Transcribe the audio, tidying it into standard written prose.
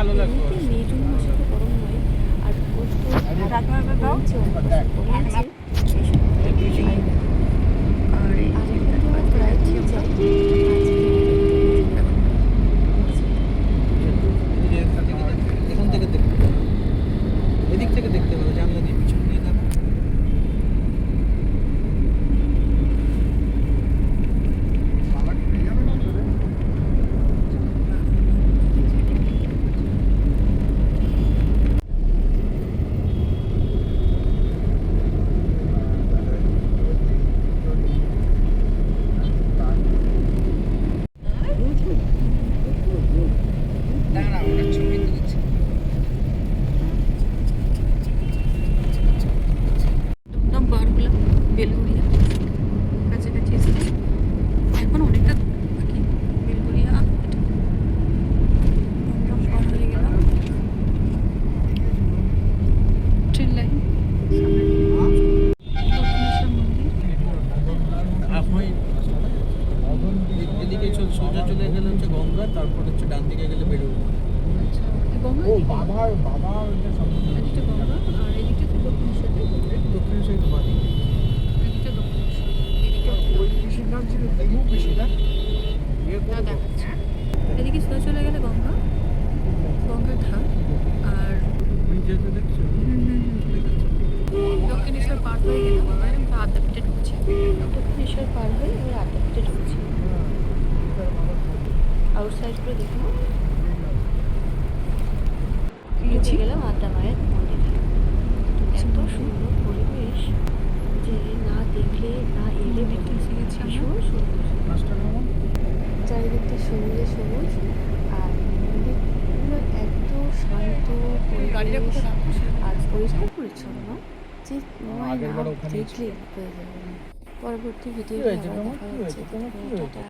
May June মাসে তো গরম হয়, আর আর এখন তো প্রায় ঠিক যায়। এখান থেকে দেখতে পাবো, এদিক থেকে দেখতে পাবো, জানলা দিয়ে পিছন নিয়ে থাকো। বেলঘরিয়া কাছাকাছি এসেছি, এখন অনেকটা বাকি। বেলঘরিয়া পার হয়ে গেলাম, ট্রেন লাইন দক্ষিণেশ্বর মন্দির। এদিকে সোজা চলে গেলে হচ্ছে গঙ্গা, তারপর হচ্ছে ডান দিকে গেলে বেরোবো। আচ্ছা, গঙ্গা এদিকটা গঙ্গা, আর এদিকটা তো দক্ষিণেশ্বর, তাই তো? দক্ষিণেশ্বর তো বাদ এদিকটা দক্ষিণেশ্বর, এদিকটা দেখাচ্ছে। এদিকে সোজা চলে গেলে গঙ্গা, গঙ্গার ঘাট। আর দেখছো দক্ষিণেশ্বর পার হয়ে গেলে আমরা আদ্যাপীঠে ঢুকছি। দক্ষিণেশ্বর পার হয়ে এবার আদ্যাপীঠে ঢুকছি। আউটসাইড করে দেখুন, ঢুকে গেলাম আদ্যা মায়ের মন্দিরে। এত সুন্দর পরিবেশ যে না দেখলে না এলে ভীষণ সুন্দর। চারিদিকটা সবুজে সবুজ, আর মন্দিরগুলো এত শান্ত পরিবেশ আর পরিষ্কার পরিচ্ছন্ন যে দেখলে হয়ে যাবে। পরবর্তী ভিডিও দেখা হচ্ছে।